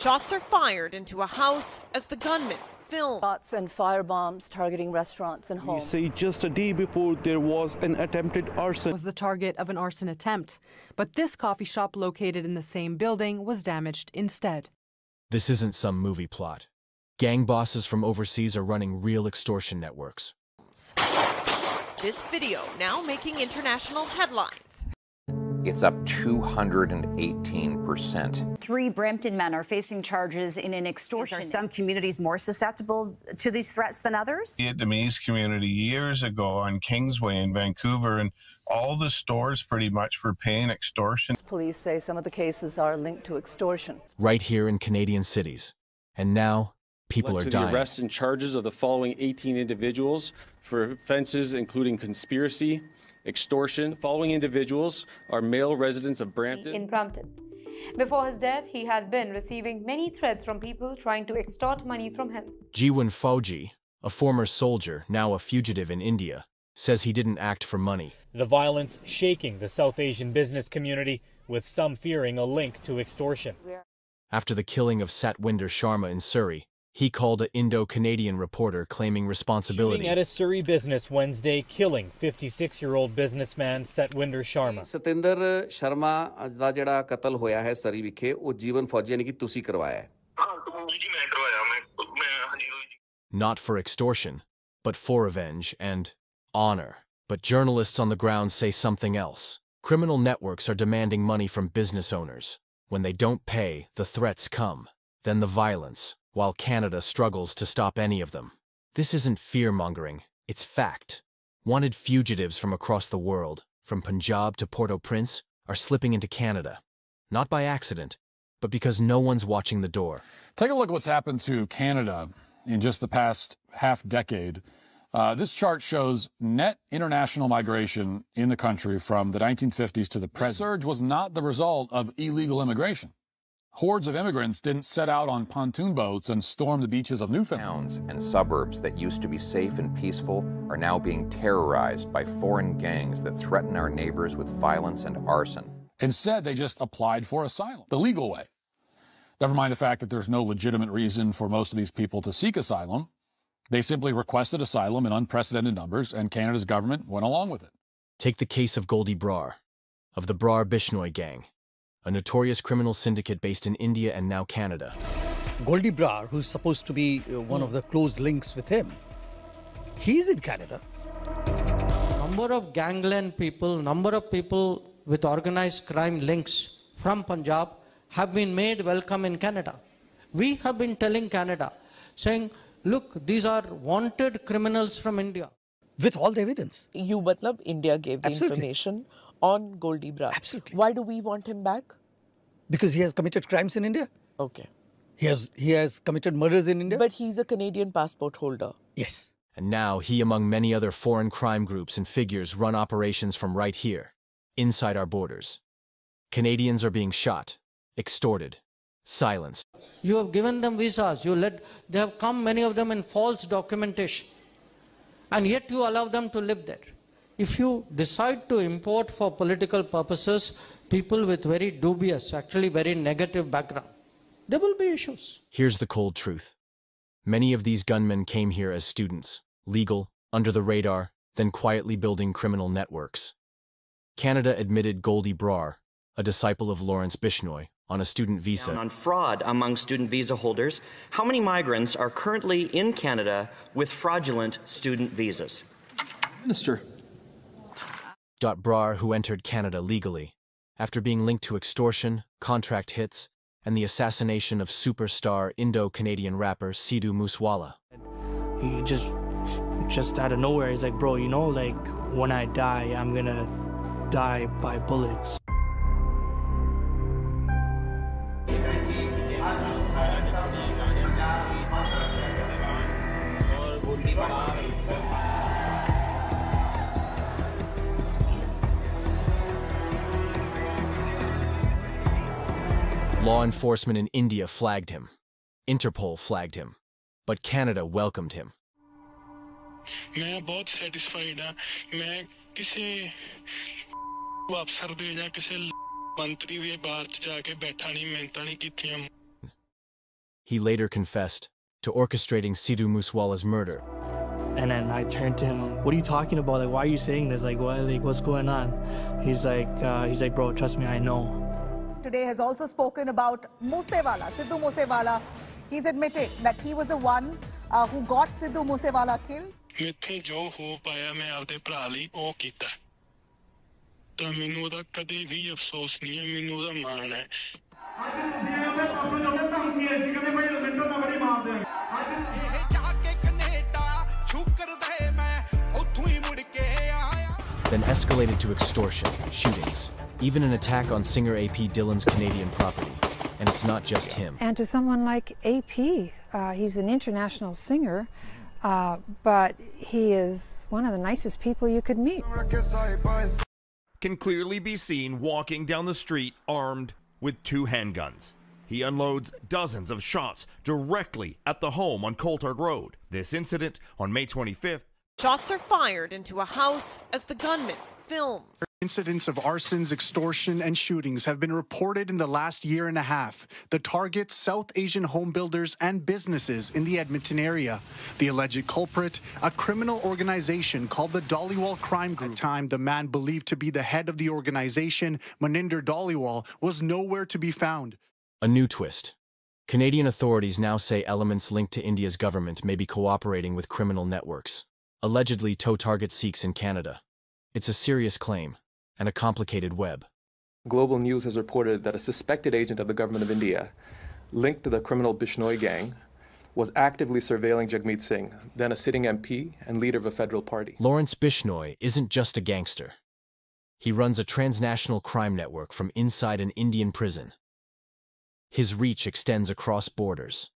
Shots are fired into a house as the gunman filmed. Shots and firebombs targeting restaurants and homes. You say just a day before there was an attempted arson. Was the target of an arson attempt, but this coffee shop located in the same building was damaged instead. This isn't some movie plot. Gang bosses from overseas are running real extortion networks. This video now making international headlines. It's up 218%. 3 Brampton men are facing charges in an extortion. Are some communities more susceptible to these threats than others? The Vietnamese community years ago on Kingsway in Vancouver, and all the stores pretty much were paying extortion. Police say some of the cases are linked to extortion. Right here in Canadian cities. And now, people are dying. The arrests and charges of the following 18 individuals for offenses including conspiracy, extortion. Following individuals are male residents of Brampton. In Brampton. Before his death, he had been receiving many threats from people trying to extort money from him. Jiwon Fauji, a former soldier, now a fugitive in India, says he didn't act for money. The violence shaking the South Asian business community, with some fearing a link to extortion. After the killing of Satwinder Sharma in Surrey, he called an Indo-Canadian reporter claiming responsibility. Shooting at a Surrey business Wednesday, killing 56-year-old businessman Satwinder Sharma. Satinder Sharma ਦਾ ਜਿਹੜਾ ਕਤਲ ਹੋਇਆ ਹੈ ਸਰੀ ਵਿਖੇ ਉਹ ਜੀਵਨ ਫੌਜੀ ਯਾਨੀ ਕਿ ਤੁਸੀਂ ਕਰਵਾਇਆ ਹੈ. Not for extortion, but for revenge and honor. But journalists on the ground say something else. Criminal networks are demanding money from business owners. When they don't pay, the threats come. Then the violence, while Canada struggles to stop any of them. This isn't fear-mongering, it's fact. Wanted fugitives from across the world, from Punjab to Port-au-Prince, are slipping into Canada. Not by accident, but because no one's watching the door. Take a look at what's happened to Canada in just the past half-decade. This chart shows net international migration in the country from the 1950s to the present. The surge was not the result of illegal immigration. Hordes of immigrants didn't set out on pontoon boats and storm the beaches of Newfoundland. Towns and suburbs that used to be safe and peaceful are now being terrorized by foreign gangs that threaten our neighbors with violence and arson. Instead, they just applied for asylum, the legal way. Never mind the fact that there's no legitimate reason for most of these people to seek asylum. They simply requested asylum in unprecedented numbers, and Canada's government went along with it. Take the case of Goldie Brar, of the Brar Bishnoi gang, a notorious criminal syndicate based in India and now Canada. Goldie Brar, who's supposed to be one of the close links with him, he's in Canada. Number of gangland people, number of people with organized crime links from Punjab have been made welcome in Canada. We have been telling Canada, saying, look, these are wanted criminals from India. With all the evidence. India gave the information on Goldie Brar. Absolutely. Why do we want him back? Because he has committed crimes in India. Okay. He has committed murders in India. But he's a Canadian passport holder. Yes. And now he, among many other foreign crime groups and figures, run operations from right here, inside our borders. Canadians are being shot, extorted, silenced. You have given them visas. They have come, many of them, in false documentation. And yet you allow them to live there. If you decide to import for political purposes people with very dubious, actually very negative background, there will be issues. Here's the cold truth. Many of these gunmen came here as students, legal, under the radar, then quietly building criminal networks. Canada admitted Goldie Brar, a disciple of Lawrence Bishnoi, on a student visa. On fraud among student visa holders, how many migrants are currently in Canada with fraudulent student visas? Minister. Brar, who entered Canada legally, after being linked to extortion, contract hits, and the assassination of superstar Indo-Canadian rapper Sidhu Moosewala. He just out of nowhere, he's like, bro, you know, like, when I die, I'm gonna die by bullets. Law enforcement in India flagged him. Interpol flagged him. But Canada welcomed him. मैं बहुत satisfied हाँ मैं किसी अफसर दे या किसी मंत्री दे बाहर जाके बैठा नहीं मिन्नतां नहीं कीतियां He later confessed to orchestrating Sidhu Moosewala's murder. And then I turned to him, what are you talking about? Like, why are you saying this? Like, what? Like, what's going on? He's like, bro, trust me, I know. Today has also spoken about Moosewala, Sidhu Moosewala. He's admitted that he was the one who got Sidhu Moosewala killed. मेरे जो हो पाया मैं आपके भरा ਲਈ ਉਹ ਕੀਤਾ ਤਾਂ ਮੈਨੂੰ ਉਹਦਾ ਕਦੇ ਵੀ ਅਫਸੋਸ ਨਹੀਂ ਹੈ ਮੈਨੂੰ ਉਹਦਾ ਮਾਣ ਹੈ ਅੱਜ ਤੁਸੀਂ ਉਹਦੇ ਪਾਸੋਂ ਜਾਉਂਦੇ ਧਮਕੀ ਐਸੀ ਕਹਿੰਦੇ ਮੈਂ ਮਿੰਟਾਂ ਨਾਲ ਬੜੀ ਮਾਰ ਦਿਆਂਗਾ ਅੱਜ ਇਹ ਜਾ ਕੇ ਕੈਨੇਡਾ ਸ਼ੁਕਰਦਾ ਮੈਂ ਉੱਥੋਂ ਹੀ ਮੁੜ ਕੇ ਆਇਆ. Then escalated to extortion, shootings, even an attack on singer AP Dylan's Canadian property. And it's not just him. And to someone like AP, he's an international singer, but he is one of the nicest people you could meet. Can clearly be seen walking down the street armed with 2 handguns. He unloads dozens of shots directly at the home on Coulthard Road. This incident on May 25th. Shots are fired into a house as the gunman films. Incidents of arsons, extortion, and shootings have been reported in the last year and a half. The targets South Asian home builders and businesses in the Edmonton area. The alleged culprit, a criminal organization called the Dhaliwal Crime Group. At the time, the man believed to be the head of the organization, Maninder Dhaliwal, was nowhere to be found. A new twist. Canadian authorities now say elements linked to India's government may be cooperating with criminal networks, allegedly to target Sikhs in Canada. It's a serious claim and a complicated web. Global News has reported that a suspected agent of the government of India, linked to the criminal Bishnoi gang, was actively surveilling Jagmeet Singh, then a sitting MP and leader of a federal party. Lawrence Bishnoi isn't just a gangster. He runs a transnational crime network from inside an Indian prison. His reach extends across borders.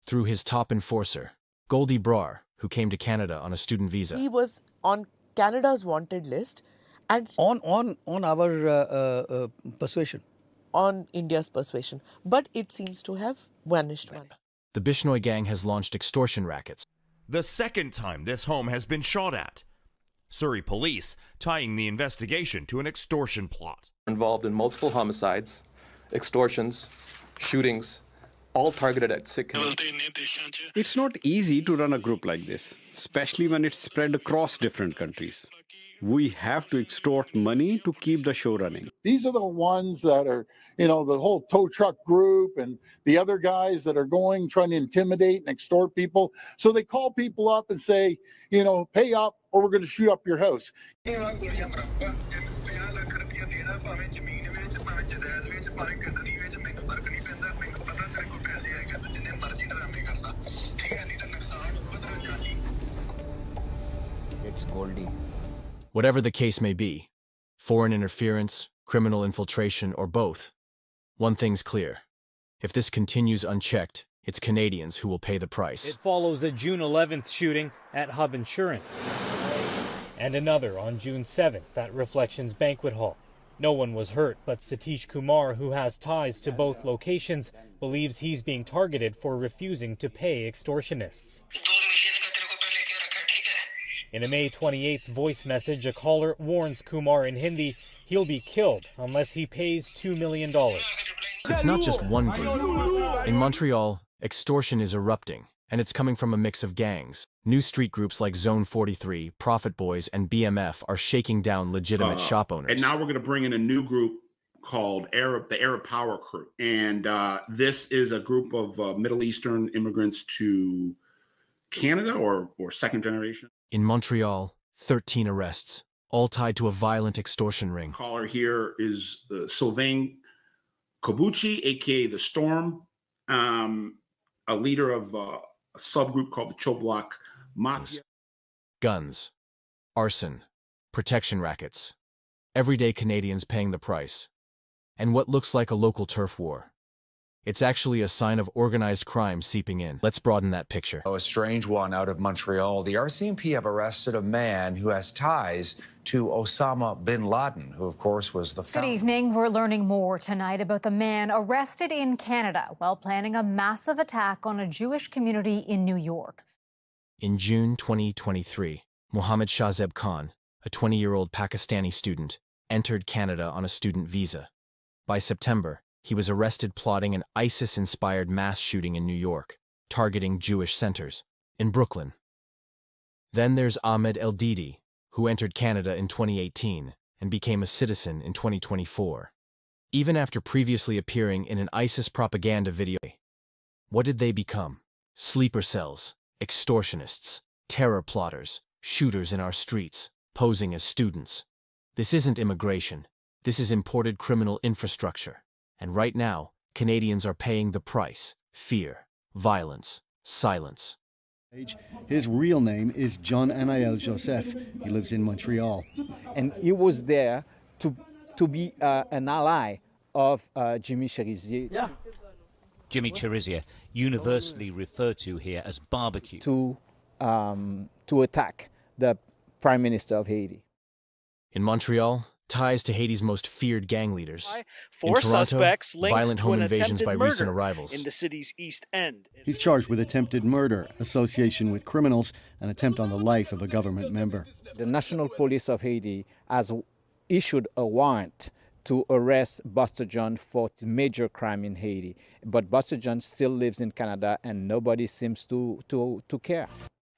Through his top enforcer, Goldie Brar, who came to Canada on a student visa. He was on Canada's wanted list, and on our persuasion, on India's persuasion, but it seems to have vanished. The Bishnoi gang has launched extortion rackets. The second time this home has been shot at. Surrey police tying the investigation to an extortion plot. Involved in multiple homicides, extortions, shootings, all targeted at Sikh communities. It's not easy to run a group like this, especially when it's spread across different countries. We have to extort money to keep the show running. These are the ones that are, the whole tow truck group and the other guys that are trying to intimidate and extort people. So they call people up and say, pay up or we're going to shoot up your house. It's Goldie. Whatever the case may be, foreign interference, criminal infiltration, or both, one thing's clear. If this continues unchecked, it's Canadians who will pay the price. It follows a June 11th shooting at Hub Insurance and another on June 7th at Reflections Banquet Hall. No one was hurt, but Satish Kumar, who has ties to both locations, believes he's being targeted for refusing to pay extortionists. In a May 28th voice message, a caller warns Kumar in Hindi he'll be killed unless he pays $2 million. It's not just one group. In Montreal, extortion is erupting, and it's coming from a mix of gangs. New street groups like Zone 43, Profit Boys, and BMF are shaking down legitimate shop owners. And now we're going to bring in a new group called the Arab Power Crew. And this is a group of Middle Eastern immigrants to Canada or second generation. In Montreal, 13 arrests, all tied to a violent extortion ring. Caller here is Sylvain Kobuchi, a.k.a. The Storm, a leader of a subgroup called the Choblock Mafia. Guns, arson, protection rackets. Everyday Canadians paying the price. And what looks like a local turf war. It's actually a sign of organized crime seeping in. Let's broaden that picture. A strange one out of Montreal. The RCMP have arrested a man who has ties to Osama bin Laden, who, of course, was the founder. Good evening. We're learning more tonight about the man arrested in Canada while planning a massive attack on a Jewish community in New York. In June 2023, Mohammed Shahzeb Khan, a 20-year-old Pakistani student, entered Canada on a student visa. By September, he was arrested plotting an ISIS-inspired mass shooting in New York, targeting Jewish centers, in Brooklyn. Then there's Ahmed El-Didi, who entered Canada in 2018 and became a citizen in 2024. Even after previously appearing in an ISIS propaganda video, what did they become? Sleeper cells, extortionists, terror plotters, shooters in our streets, posing as students. This isn't immigration. This is imported criminal infrastructure. And right now, Canadians are paying the price: fear, violence, silence. His real name is John Anael Joseph. He lives in Montreal. And he was there to be an ally of Jimmy Cherizier. Yeah. Jimmy Cherizier, universally referred to here as barbecue. To attack the Prime Minister of Haiti. In Montreal, ties to Haiti's most feared gang leaders. Four in Toronto, suspects linked violent to home an invasions by attempted recent murder arrivals. in the city's East End. He's charged with attempted murder, association with criminals, and attempt on the life of a government member. The National Police of Haiti has issued a warrant to arrest Buster John for major crime in Haiti. But Buster John still lives in Canada and nobody seems to care.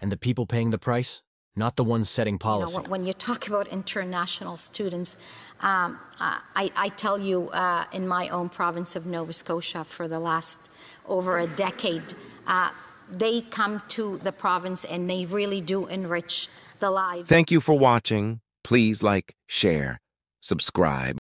And the people paying the price? Not the ones setting policy. You know, when you talk about international students, I tell you, in my own province of Nova Scotia for the last over a decade, they come to the province and they really do enrich the lives. Thank you for watching. Please like, share, subscribe.